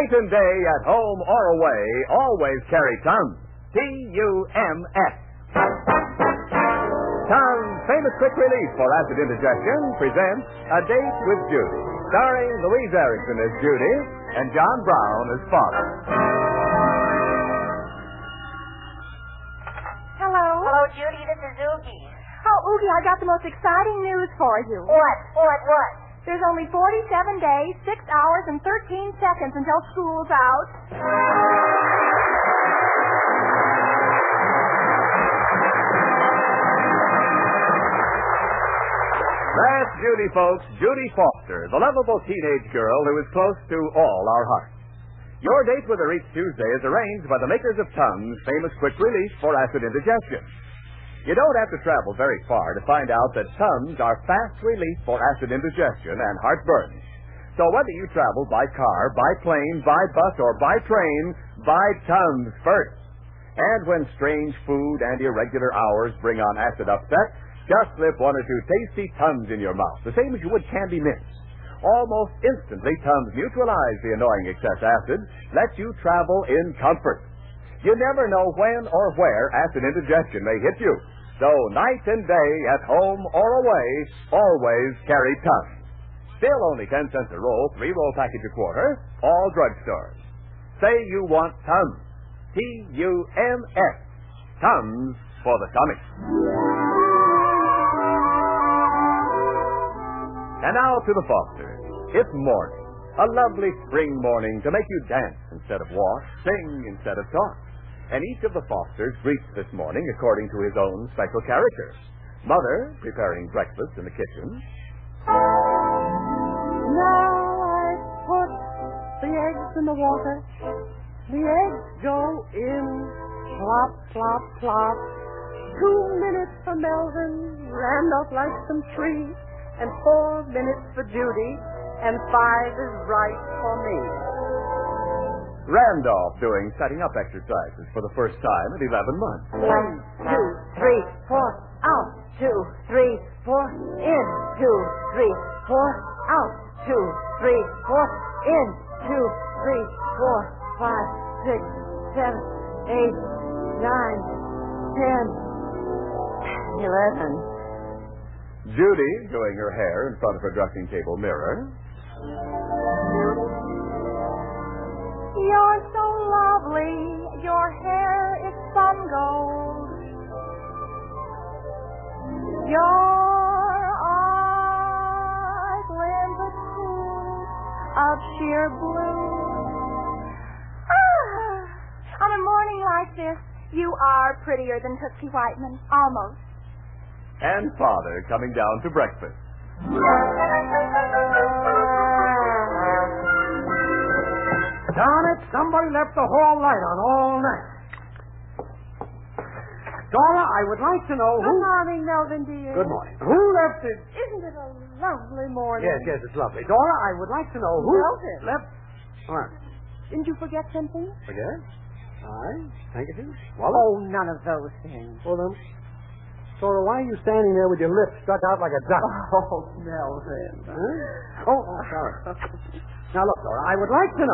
Night and day, at home or away, always carry Tums. T-U-M-S. Tums, famous quick relief for acid indigestion, presents A Date with Judy, starring Louise Erickson as Judy and John Brown as Father. Hello? Hello, Judy. This is Hooky. Oh, Hooky, I got the most exciting news for you. What? There's only 47 days, 6 hours, and 13 seconds until school's out. That's Judy, folks. Judy Foster, the lovable teenage girl who is close to all our hearts. Your date with her each Tuesday is arranged by the makers of Tums, famous quick relief for acid indigestion. You don't have to travel very far to find out that Tums are fast relief for acid indigestion and heartburn. So whether you travel by car, by plane, by bus, or by train, buy Tums first. And when strange food and irregular hours bring on acid upset, just slip one or two tasty Tums in your mouth, the same as you would candy mints. Almost instantly, Tums neutralize the annoying excess acid, let you travel in comfort. You never know when or where acid indigestion may hit you. So night and day, at home or away, always carry Tums. Still only 10 cents a roll, 3-roll package a quarter, all drugstores. Say you want Tums. T-U-M-S. Tums for the tummy. And now to the Fosters. It's morning. A lovely spring morning to make you dance instead of walk, sing instead of talk. And each of the Fosters greets this morning according to his own special character. Mother, preparing breakfast in the kitchen. Now I put the eggs in the water. The eggs go in. Plop, plop, plop. 2 minutes for Melvin. Randolph likes some trees. And 4 minutes for Judy. And 5 is right for me. Randolph doing setting up exercises for the first time in 11 months. 1, 2, 3, 4, out. 2, 3, 4, in. 2, 3, 4, out. 2, 3, 4, in. 2, 3, 4, 5, 6, 7, 8, 9, 10, 11. Judy doing her hair in front of her dressing table mirror. You're so lovely. Your hair is sun gold. Your eyes limpid pools of sheer blue. On a morning like this, you are prettier than Tootsie Whiteman. Almost. And Father coming down to breakfast. Darn it, somebody left the hall light on all night. Dora, I would like to know who... Good morning, Melvin, dear. Good morning. Who left it? Isn't it a lovely morning? Yes, it's lovely. Dora, I would like to know who Melvin. left... What? Didn't you forget something? Forget? Aye. Handkerchief? Wallet? Oh, none of those things. Well, then... Dora, why are you standing there with your lips stuck out like a duck? Oh, Melvin. Huh? Oh, sorry. Now, look, Dora, I would like to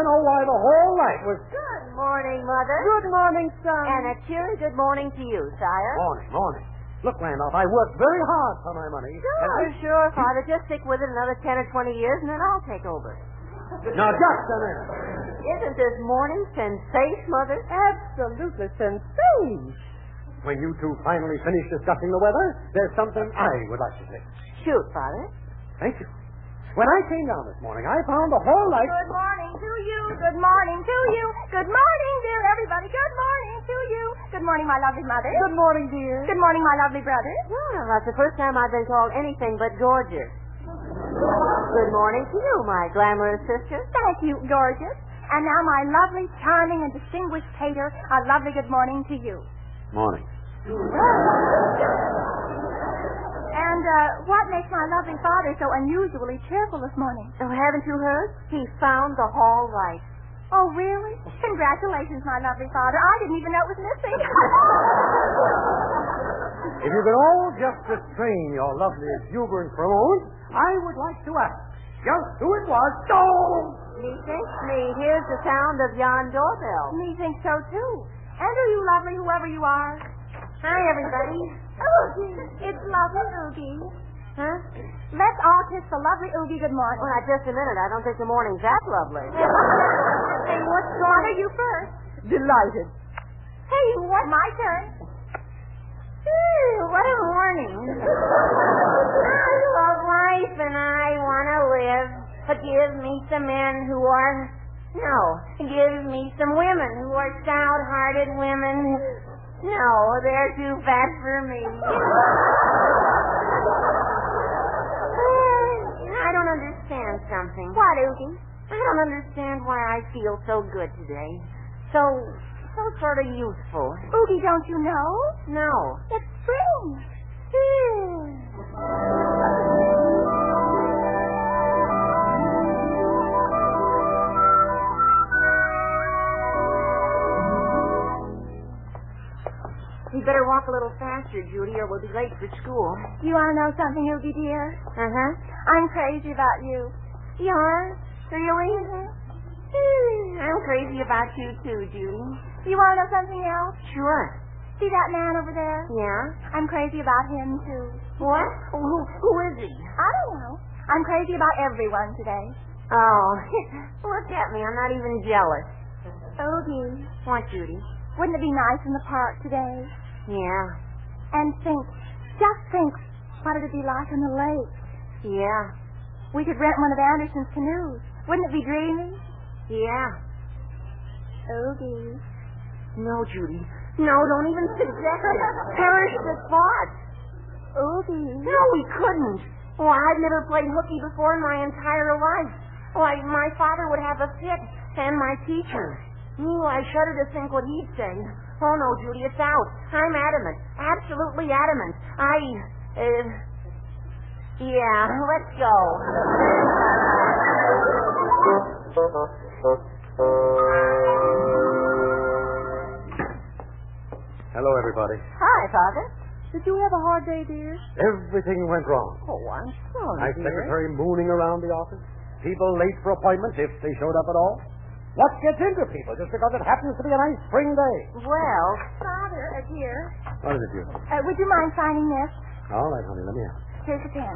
know why the whole light was... Good morning, Mother. Good morning, son. And a cheery good morning to you, Sire. Morning. Look, Randolph, I worked very hard for my money. Sure, Father. Just stick with it another 10 or 20 years, and then I'll take over. Now, just a minute. Isn't this morning sensation, Mother? Absolutely sensation. When you two finally finish discussing the weather, there's something I would like to say. Shoot, Father. Thank you. When I came down this morning, I found the whole light... Good morning to you. Good morning to you. Good morning, dear everybody. Good morning to you. Good morning, my lovely mother. Good morning, dear. Good morning, my lovely brother. Well, that's the first time I've been called anything but gorgeous. Good morning to you, my glamorous sister. Thank you, gorgeous. And now, my lovely, charming, and distinguished Tater, a lovely good morning to you. Morning. And what makes my lovely father so unusually cheerful this morning? Oh, haven't you heard? He found the hall light. Oh, really? Congratulations, my lovely father. I didn't even know it was missing. If you could all just restrain your lovely exuberance for a moment, I would like to ask just who it was. Oh! me hears the sound of yon doorbell. Me think so, too. Enter, you lovely, whoever you are. Hi, everybody. Oogie. It's lovely, Oogie. Huh? Let's all kiss the lovely Oogie good morning. Well, now, just a minute. I don't think the morning's that lovely. Hey, what's What wrong? are you first? Delighted. Hey, what? My turn. Ooh, what a morning. I love life and I want to live. But give me some men who are... No, give me some women who are stout-hearted women. No, they're too fat for me. I don't understand something. What, Oogie? I don't understand why I feel so good today. So sort of youthful. Oogie, don't you know? No. It's spring. We better walk a little faster, Judy, or we'll be late for school. You want to know something, Oogie, dear? Uh-huh. I'm crazy about you. You are? Really? I'm crazy about you, too, Judy. You want to know something else? Sure. See that man over there? Yeah? I'm crazy about him, too. What? Who is he? I don't know. I'm crazy about everyone today. Oh, look at me. I'm not even jealous. Oogie, What, Judy? wouldn't it be nice in the park today? Yeah. And just think, what it'd be like on the lake. Yeah. We could rent one of Anderson's canoes. Wouldn't it be dreamy? Yeah. Oogie. No, Judy. No, don't even suggest it. Perish the thought. Oogie. No, we couldn't. Well, I've never played hooky before in my entire life. Why, my father would have a fit, and my teacher. Ooh, I shudder to think what he'd say. Oh, no, Judy, it's out. I'm adamant. Absolutely adamant. Yeah, let's go. Hello, everybody. Hi, Father. Did you have a hard day, dear? Everything went wrong. Oh, I'm sorry, My dear. secretary mooning around the office. People late for appointments, if they showed up at all. What gets into people just because it happens to be a nice spring day? Well, Father, dear. What is it, you? Would you mind signing this? All right, honey, let me have it. Here's a pen.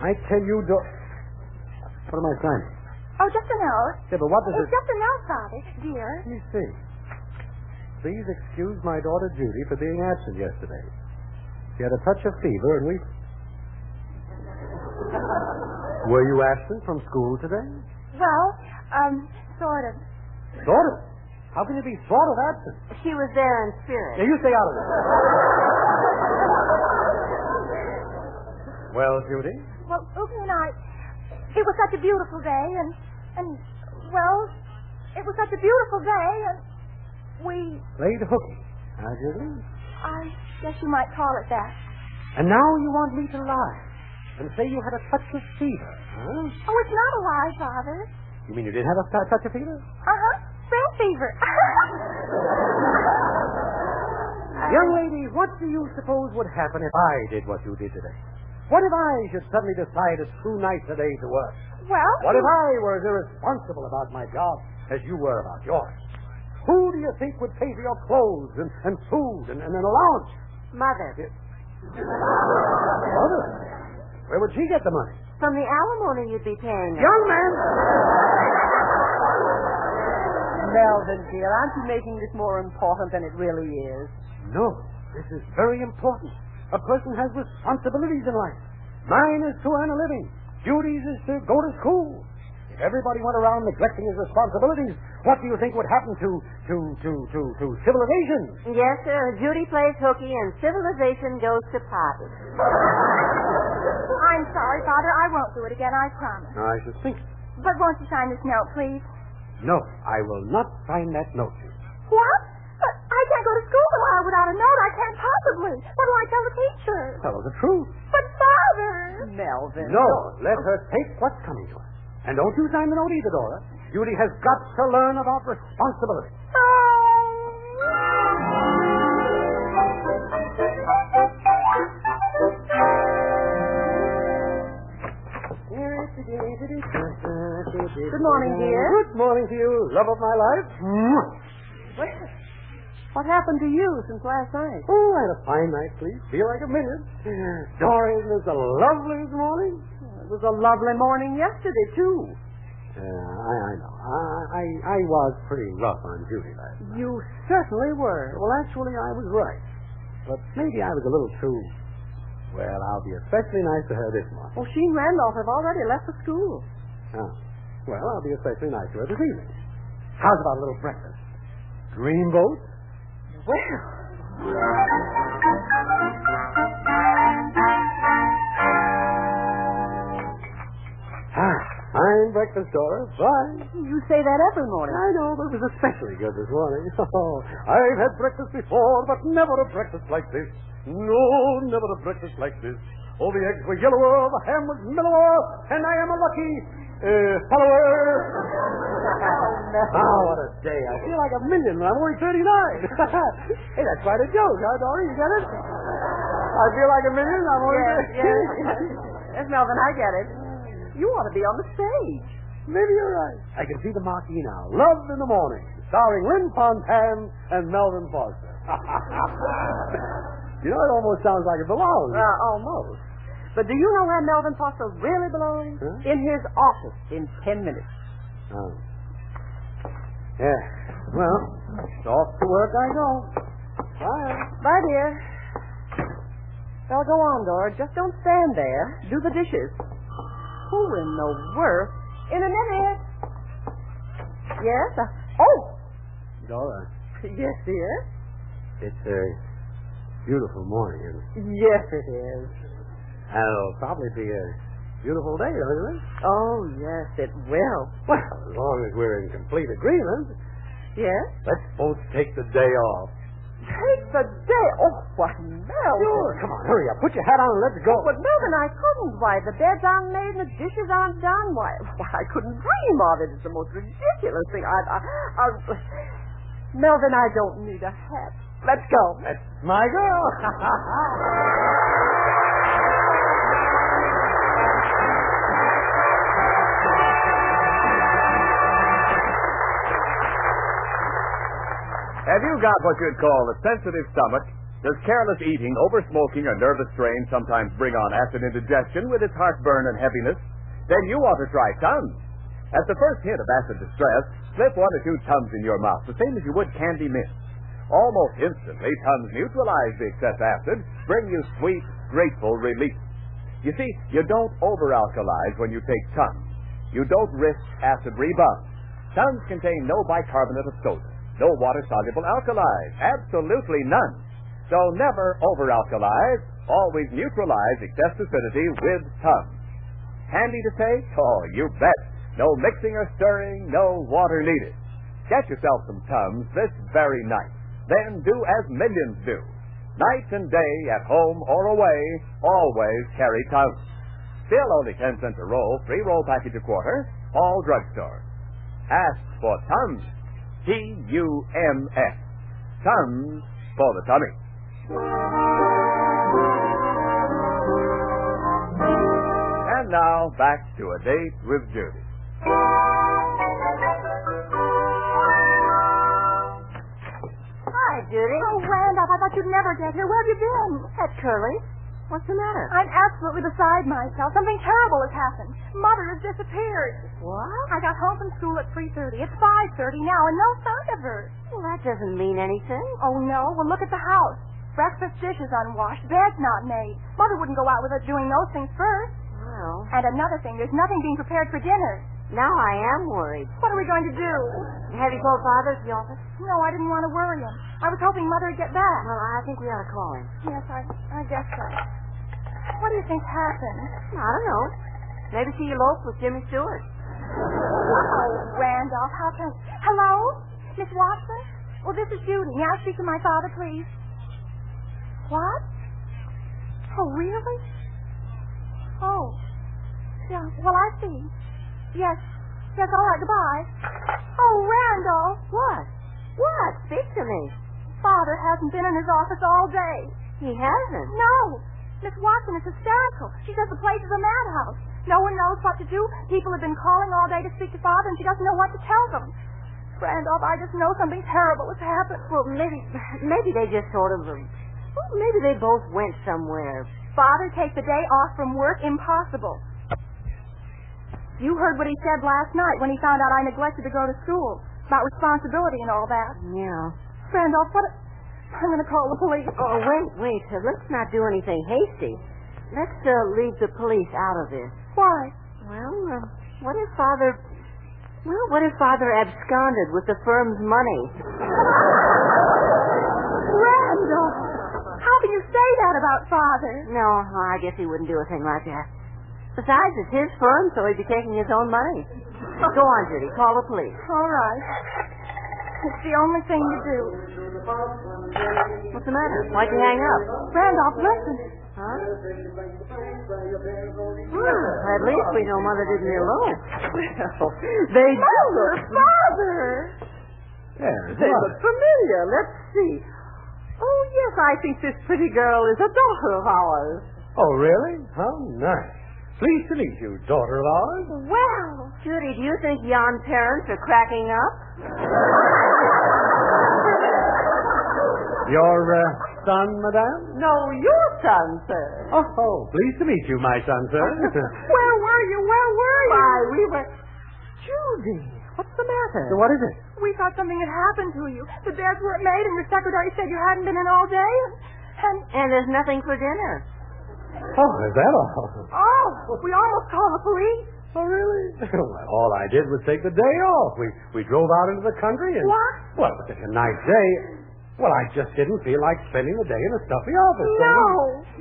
I tell you, what am I signing? Oh, just a note. Yeah, but what does It's just a note, Father, dear. Let me see. Please excuse my daughter Judy for being absent yesterday. She had a touch of fever and we... Were you absent from school today? Well, sort of. Sort of. How can you be sort of absent? she was there in spirit. Now, you stay out of this. Well, Judy? Well, Oogie and I, it was such a beautiful day, well, it was such a beautiful day, and we... Played hooky. Huh, Judy? I guess you might call it that. And now you want me to lie and say you had a touch of fever, huh? Oh, it's not a lie, Father. You mean you didn't have a touch of fever? Uh-huh. Spring fever. Young ladies, what do you suppose would happen if I did what you did today? What if I should suddenly decide it's too nice a day to work? Well... What if I were as irresponsible about my job as you were about yours? Who do you think would pay for your clothes and food and an allowance? Mother. Mother? Where would she get the money? From the alimony you'd be paying her. Young man! Melvin, dear, aren't you making this more important than it really is? No, this is very important. A person has responsibilities in life. Mine is to earn a living. Judy's is to go to school. If everybody went around neglecting his responsibilities, what do you think would happen to civilization? Yes, sir. Judy plays hooky and civilization goes to pot. I'm sorry, Father. I won't do it again, I promise. I should think. But won't you sign this note, please? No, I will not sign that note. What? But I can't go to school tomorrow without a note. I can't possibly. What do I tell the teacher? Tell her the truth. But, Father... Melvin. No, let her take what's coming to her. And don't you sign the note either, Dora. Judy has got to learn about responsibility. Good morning, dear. Good morning to you, love of my life. What happened to you since last night? Oh, I had a fine night, please. Feel like a million. Dora, isn't this lovely this morning? It was a lovely morning yesterday, too. I know. I was pretty rough on Judy last night. You certainly were. Well, actually, I was right. But maybe I was a little too... Well, I'll be especially nice to her this morning. Oh, she and Randolph have already left for school. Oh. Well, I'll be especially nice to her this evening. How's about a little breakfast? Dreamboat? Well... Fine breakfast, Dora. Fine. You say that every morning. I know, but it was especially good this morning. Oh, I've had breakfast before, but never a breakfast like this. No, never a breakfast like this. Oh, the eggs were yellower, the ham was mellower, and I am a lucky follower. Oh, what a day. I feel like a million when I'm only 39. Hey, that's quite a joke, huh, Dora? You get it? I feel like a million, I'm only 39. Yes, Melvin, I get it. You ought to be on the stage. Maybe you're right. I can see the marquee now. Love in the Morning, starring Lynn Fontanne and Melvin Foster. You know, it almost sounds like it belongs. Almost. But do you know where Melvin Foster really belongs? Huh? In his office in 10 minutes. Oh. Yeah. Well, off to work I go. Bye. Bye, dear. Well, go on, Dora. Just don't stand there. Do the dishes. Who in the world? In a minute. Yes? Dora, Yes, dear. it's a beautiful morning, isn't it? Yes, it is. And it'll probably be a beautiful day, isn't it? Oh, yes, it will. Well, as long as we're in complete agreement, Yes? let's both take the day off. Take the day. Oh, what, Melvin? Sure, come on, hurry up. Put your hat on and let's go. But, Melvin, I couldn't. Why, the beds aren't made and the dishes aren't done. Why, I couldn't dream of it. It's the most ridiculous thing. Melvin, I don't need a hat. Let's go. That's my girl. Have you got what you'd call a sensitive stomach? Does careless eating, over-smoking, or nervous strain sometimes bring on acid indigestion with its heartburn and heaviness? Then you ought to try Tums. At the first hint of acid distress, slip 1 or 2 Tums in your mouth, the same as you would candy mints. Almost instantly, Tums neutralize the excess acid, bring you sweet, grateful relief. You see, you don't over-alkalize when you take Tums. You don't risk acid rebound. Tums contain no bicarbonate of soda. No water-soluble alkalis. Absolutely none. So never over-alkalize. Always neutralize excess acidity with Tums. Handy to take? Oh, you bet. No mixing or stirring, no water needed. Get yourself some Tums this very night. Then do as millions do. Night and day, at home or away, always carry Tums. Still only 10 cents a roll, 3-roll package a quarter, all drugstores. Ask for Tums. T-U-M-S. Tums for the tummy. And now, back to A Date with Judy. Hi, Judy. Oh, Randolph, I thought you'd never get here. Where have you been? At Curly's. What's the matter? I'm absolutely beside myself. Something terrible has happened. Mother has disappeared. What? I got home from school at 3:30. It's 5:30 now, and no sign of her. Well, that doesn't mean anything. Oh, no. Well, look at the house. Breakfast dishes unwashed, beds not made. Mother wouldn't go out without doing those things first. Well, And another thing, there's nothing being prepared for dinner. now I am worried. What are we going to do? Have you told Father at the office? No, I didn't want to worry him. I was hoping Mother would get back. Well, I think we ought to call him. Yes, I guess so. What do you think happened? I don't know. Maybe she eloped with Jimmy Stewart. Oh, Randolph, how can... Hello? Miss Watson? Well, this is Judy. May I speak to my father, please? What? Oh, really? Oh. Yeah, well, I see. Yes. Yes, all right, goodbye. Oh, Randolph. What? What? Speak to me. Father hasn't been in his office all day. He hasn't. No. Miss Watson is hysterical. She says the place is a madhouse. No one knows what to do. People have been calling all day to speak to Father, and she doesn't know what to tell them. Randolph, I just know something terrible has happened. Well, maybe they just sort of... Well, maybe they both went somewhere. Father takes the day off from work? Impossible. You heard what he said last night when he found out I neglected to go to school. About responsibility and all that. Yeah. Randolph, I'm going to call the police. Oh, wait. Let's not do anything hasty. Let's leave the police out of this. Why? Well, what if Father absconded with the firm's money? Randolph, how can you say that about Father? No, I guess he wouldn't do a thing like that. Besides, it's his firm, so he'd be taking his own money. Go on, Judy. Call the police. All right. It's the only thing to do. What's the matter? Why'd you hang up? Randolph, listen. Huh? At least we know Mother didn't elope. They Mother, Father! Yes, They look familiar. Let's see. Oh, yes, I think this pretty girl is a daughter of ours. Oh, really? How nice. Pleased to meet you, daughter of ours. Well, Judy, do you think yon parents are cracking up? Your son, madame? No, your son, sir. Oh, pleased to meet you, my son, sir. Where were you? Why, we were... Judy, what's the matter? What is it? We thought something had happened to you. The beds weren't made, and your secretary said you hadn't been in all day. And there's nothing for dinner. Oh, is that all? Oh, we almost called the police. Oh, really? Well, all I did was take the day off. We drove out into the country and... What? Well, it was such a nice day. Well, I just didn't feel like spending the day in a stuffy office. No.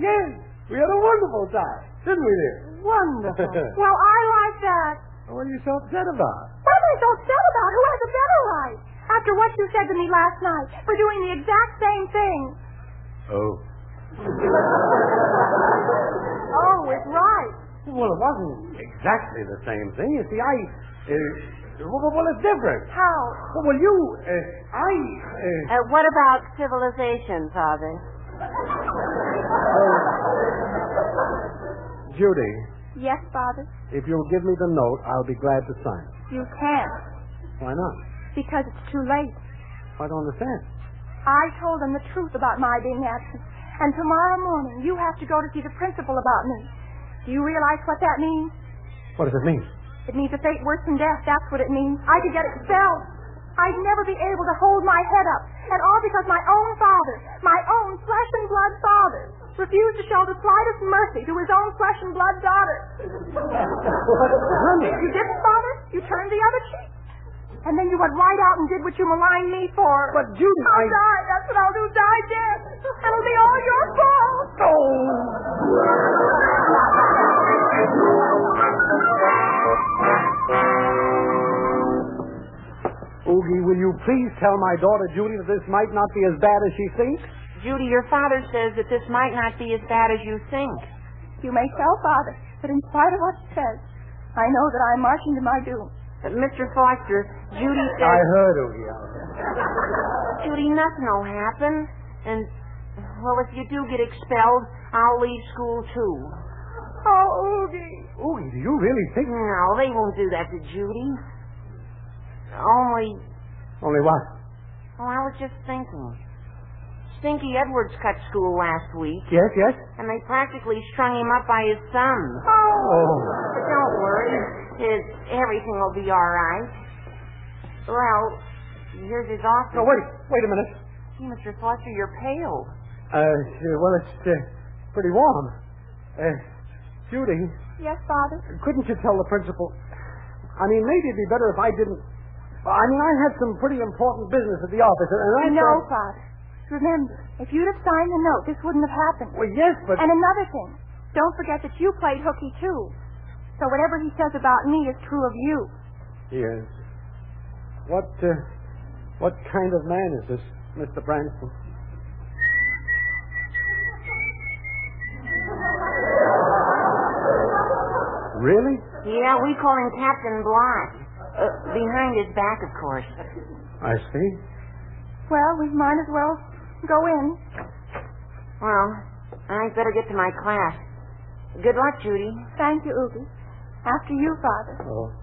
Yes. We had a wonderful time, didn't we, dear? Wonderful. Well, I like that. What are you so upset about? What am I so upset about? Who has a better right? After what you said to me last night, for doing the exact same thing. Oh. Oh, it's right. Well, it wasn't exactly the same thing. You see, well, it's different. How? Well, you, What about civilization, Father? Judy, Yes, Father. if you'll give me the note, I'll be glad to sign it. You can't. Why not? Because it's too late. I don't understand. I told them the truth about my being absent. And tomorrow morning, you have to go to see the principal about me. Do you realize what that means? What does it mean? It means a fate worse than death. That's what it means. I could get expelled. I'd never be able to hold my head up. And all because my own father, my own flesh and blood father, refused to show the slightest mercy to his own flesh and blood daughter. Honey. You didn't, Father? You turned the other cheek. And then you went right out and did what you maligned me for. But, Judy, I'll die. That's what I'll do. Die dead. It'll be all your fault. Oogie, will you please tell my daughter Judy that this might not be as bad as she thinks? Judy, your father says that this might not be as bad as you think. You may tell Father, but in spite of what he says, I know that I'm marching to my doom. But Mr. Foster, Judy says... I heard, Oogie. Judy, nothing will happen. And, well, if you do get expelled, I'll leave school, too. Oh, Oogie. Oogie, do you really think... No, they won't do that to Judy. Only what? Oh, I was just thinking. Stinky Edwards cut school last week. Yes. And they practically strung him up by his thumb. Oh. But don't worry. Everything will be all right. Well, here's his office. No, wait a minute. Hey, Mr. Foster, you're pale. Well, it's pretty warm. Judy, Yes, Father? couldn't you tell the principal... I mean, maybe it'd be better if I didn't... I mean, I had some pretty important business at the office, and I No, thought... Father. Remember, if you'd have signed the note, this wouldn't have happened. Well, yes, but... And another thing, don't forget that you played hooky, too. So whatever he says about me is true of you. Yes. What kind of man is this, Mr. Branston? Really? Yeah, we call him Captain Bligh. Behind his back, of course. I see. Well, we might as well go in. Well, I'd better get to my class. Good luck, Judy. Thank you, Oogie. After you, Father. Oh.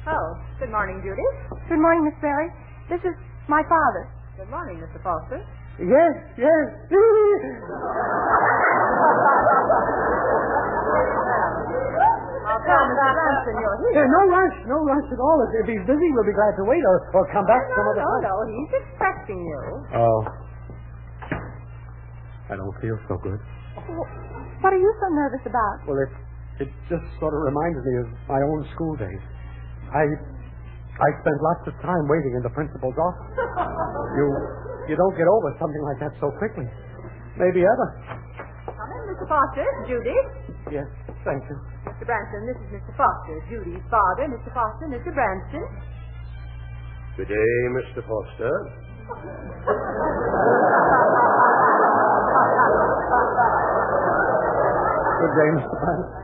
Oh, good morning, Judy. Good morning, Miss Barry. This is my father. Good morning, Mr. Foster. Yes. I'll tell Mr. Branson you're here. No rush at all. If he's busy, we'll be glad to wait or come back some other time. No, he's expecting you. Oh. I don't feel so good. What are you so nervous about? Well, it just sort of reminds me of my own school days. I spent lots of time waiting in the principal's office. You don't get over something like that so quickly. Maybe ever. Come in, Mr. Foster. Judy. Yes, thank you. Mr. Branson, this is Mr. Foster, Judy's father. Mr. Foster, Mr. Branson. Good day, Mr. Foster. Good day, Mr. Branson.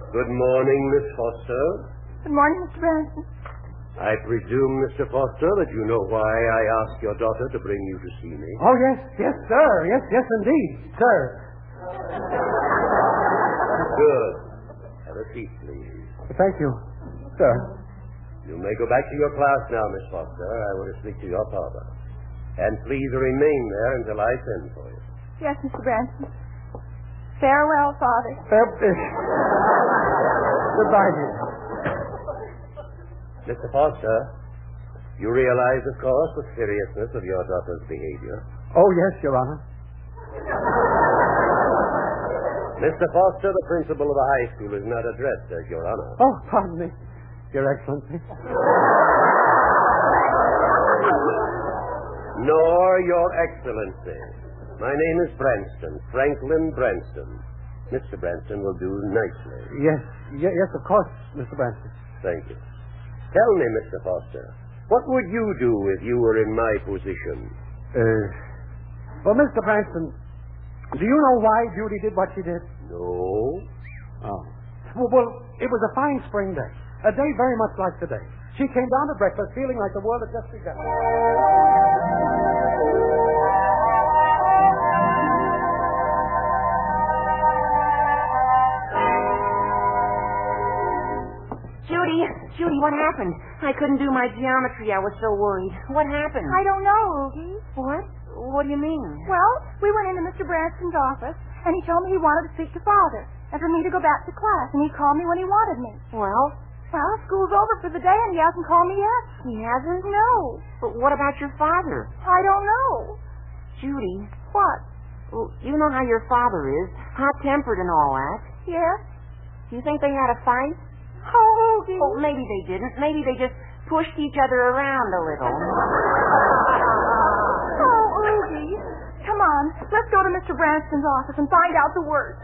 Good morning, Miss Foster. Good morning, Mr. Branson. I presume, Mr. Foster, that you know why I asked your daughter to bring you to see me. Oh, yes, sir. Yes, indeed, sir. Good. Have a seat, please. Thank you, sir. You may go back to your class now, Miss Foster. I want to speak to your father. And please remain there until I send for you. Yes, Mr. Branson. Farewell, Father. Goodbye, dear. Mr. Foster, you realize, of course, the seriousness of your daughter's behavior. Oh, yes, Your Honor. Mr. Foster, the principal of the high school, is not addressed as Your Honor. Oh, pardon me, Your Excellency. Nor Your Excellency. My name is Branston, Franklin Branston. Mr. Branston will do nicely. Yes, of course, Mr. Branston. Thank you. Tell me, Mr. Foster, what would you do if you were in my position? Well, Mr. Branston, do you know why Judy did what she did? No. Oh. Well, it was a fine spring day. A day very much like today. She came down to breakfast feeling like the world had just begun. Judy, what happened? I couldn't do my geometry. I was so worried. What happened? I don't know, Hooky. What? What do you mean? Well, we went into Mr. Branson's office, and he told me he wanted to speak to Father, and for me to go back to class, and he'd call me when he wanted me. Well, school's over for the day, and he hasn't called me yet. He hasn't? No. But what about your father? I don't know. Judy. What? Well, you know how your father is, hot-tempered and all that. Yes? Do you think they had a fight? Oh, Hooky. Oh, maybe they didn't. Maybe they just pushed each other around a little. Oh, Hooky. Come on, let's go to Mr. Branston's office and find out the worst.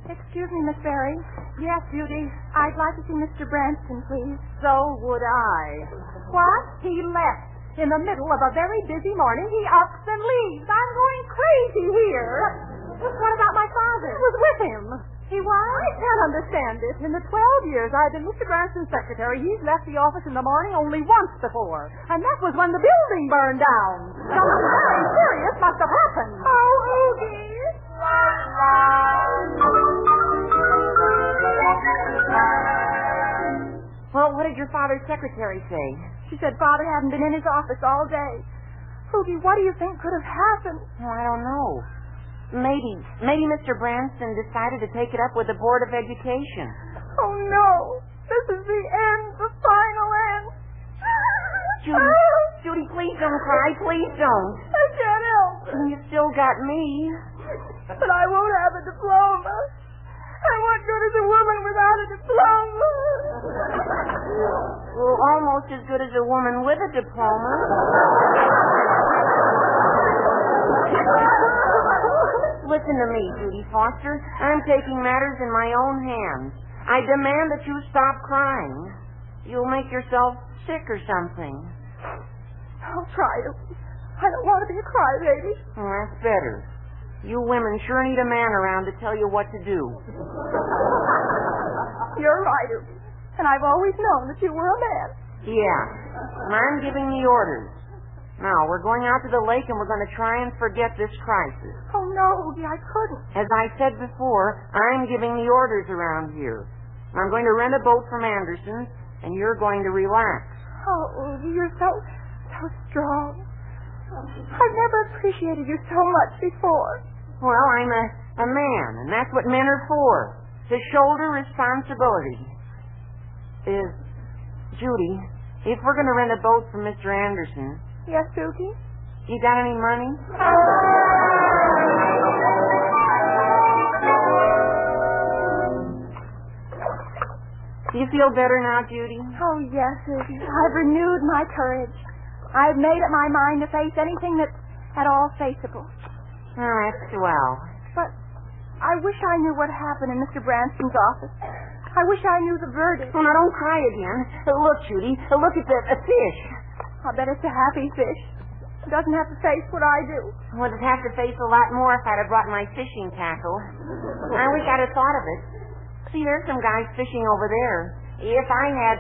Excuse me, Miss Barry. Yes, Judy. I'd like to see Mr. Branston, please. So would I. What? He left. In the middle of a very busy morning, he ups and leaves. I'm going crazy here. What about my father? I was with him. He was? I can't understand it. In the 12 years I've been Mr. Branston's secretary, he's left the office in the morning only once before. And that was when the building burned down. Something very serious must have happened. Oh, Hooky. Well, what did your father's secretary say? She said Father hadn't been in his office all day. Hooky, what do you think could have happened? Oh, I don't know. Maybe Mr. Branston decided to take it up with the Board of Education. Oh, no. This is the end, the final end. Judy, please don't cry. Please don't. I can't help it. You still got me. But I won't have a diploma. I won't go to the woman without a diploma. Well, almost as good as a woman with a diploma. Listen to me, Judy Foster. I'm taking matters in my own hands. I demand that you stop crying. You'll make yourself sick or something. I'll try to. I don't want to be a crybaby. Well, that's better. You women sure need a man around to tell you what to do. You're right, and I've always known that you were a man. Yeah, and I'm giving the orders. No, we're going out to the lake and we're going to try and forget this crisis. Oh, no, Hooky, I couldn't. As I said before, I'm giving the orders around here. I'm going to rent a boat from Anderson's, and you're going to relax. Oh, Hooky, you're so strong. I've never appreciated you so much before. Well, I'm a man, and that's what men are for, to shoulder responsibility. Judy, if we're going to rent a boat from Mr. Anderson... Yes, Hooky? You got any money? Do you feel better now, Judy? Oh, yes, Hooky. I've renewed my courage. I've made up my mind to face anything that's at all faceable. Oh, that's swell. But I wish I knew what happened in Mr. Branston's office. I wish I knew the verdict. Oh, now don't cry again. Look, Judy, look at the fish. I bet it's a happy fish. It doesn't have to face what I do. Well, it'd have to face a lot more if I'd have brought my fishing tackle. I wish I'd have thought of it. See, there's some guys fishing over there. If I had...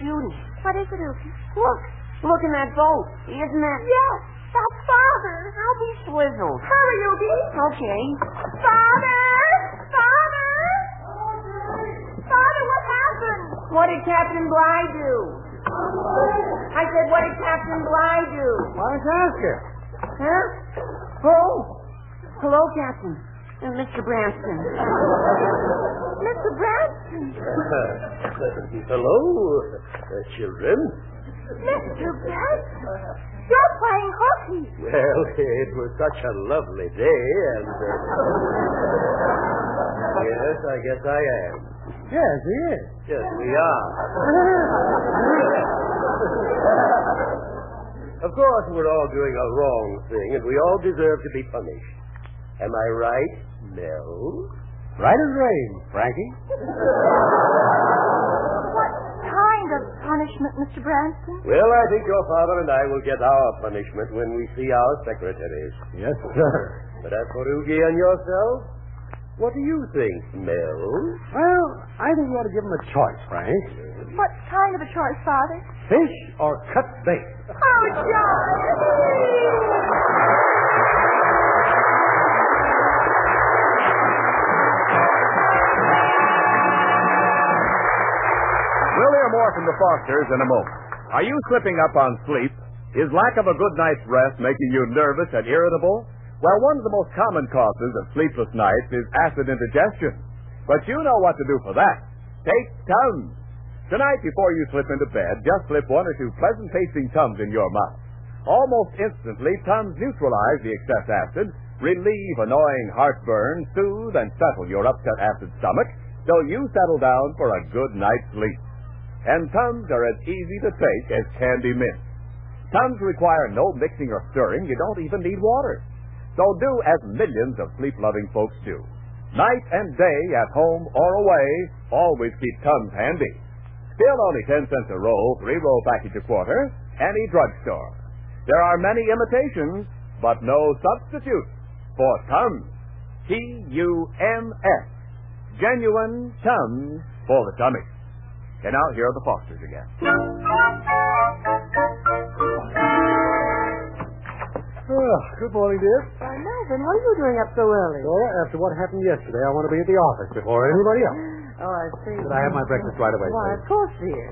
Judy. What is it, Hooky? Look in that boat. Isn't that... Yes, that's Father. I'll be swizzled. Hurry, Hooky. Okay. Father! Father! Father, what happened? What did Captain Bly do? I said, what did Captain Bly do? Why don't you ask her? Huh? Oh. Hello, Captain. Mr. Branston. Mr. Branston. Hello, children. Mr. Branston. You're playing hooky. Well, it was such a lovely day, and... yes, I guess I am. Yes, he is. Yes, we are. Of course, we're all doing a wrong thing, and we all deserve to be punished. Am I right, Mel? Right as rain, Frankie. What kind of punishment, Mr. Branston? Well, I think your father and I will get our punishment when we see our secretaries. Yes, sir. But as for Hooky and yourself, what do you think, Mel? Well, I think you ought to give him a choice, Frank. What kind of a choice, Father? Fish or cut bait? Oh, John! We'll hear more from the Fosters in a moment. Are you slipping up on sleep? Is lack of a good night's rest making you nervous and irritable? Well, one of the most common causes of sleepless nights is acid indigestion. But you know what to do for that. Take Tums. Tonight, before you slip into bed, just slip one or two pleasant-tasting Tums in your mouth. Almost instantly, Tums neutralize the excess acid, relieve annoying heartburn, soothe and settle your upset acid stomach, so you settle down for a good night's sleep. And Tums are as easy to take as candy mint. Tums require no mixing or stirring. You don't even need water. So do as millions of sleep-loving folks do. Night and day, at home or away, always keep Tums handy. Still only 10 cents a roll, 3-roll package a quarter, any drugstore. There are many imitations, but no substitute for Tums. T-U-M-S. Genuine Tums for the tummy. And now, here are the Fosters again. Oh, good morning, dear. Why, Melvin, what are you doing up so early? Dora, after what happened yesterday, I want to be at the office before anybody else. Oh, I see. Could I have my breakfast right away, Why, please? of course, dear.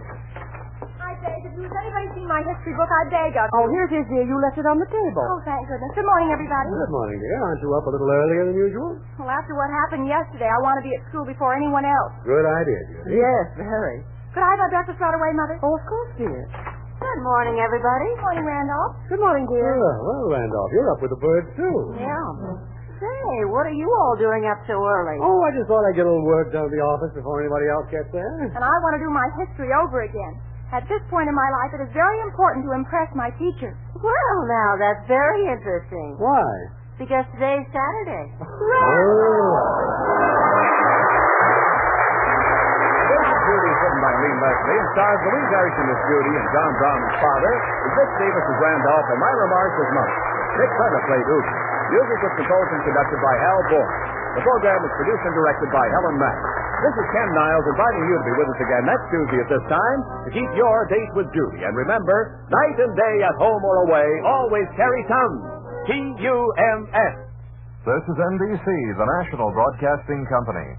I beg of you. Has anybody seen my history book? I beg of you. Oh, here it is, dear. You left it on the table. Oh, thank goodness. Good morning, everybody. Good morning, dear. Aren't you up a little earlier than usual? Well, after what happened yesterday, I want to be at school before anyone else. Good idea, Judy. Yes, very. Could I have my breakfast right away, Mother? Oh, of course, dear. Good morning, everybody. Good morning, Randolph. Good morning, dear. Well, Randolph, you're up with the birds, too. Yeah. Say, what are you all doing up so early? Oh, I just thought I'd get a little work done at the office before anybody else gets there. And I want to do my history over again. At this point in my life, it is very important to impress my teachers. Well, now, that's very interesting. Why? Because today's Saturday. Judy, written by Aleen Leslie, and stars Louise Erickson as Judy and John Brown as father, and Vic Davis as Randolph, and Myra Marsh as mother. Dick Turner played Hooky. Music was composed and conducted by Al Bourne. The program was produced and directed by Helen Mack. This is Ken Niles inviting you to be with us again next Tuesday at this time to keep your date with Judy. And remember, night and day, at home or away, always carry Tums. T-U-M-S. This is NBC, the national broadcasting company.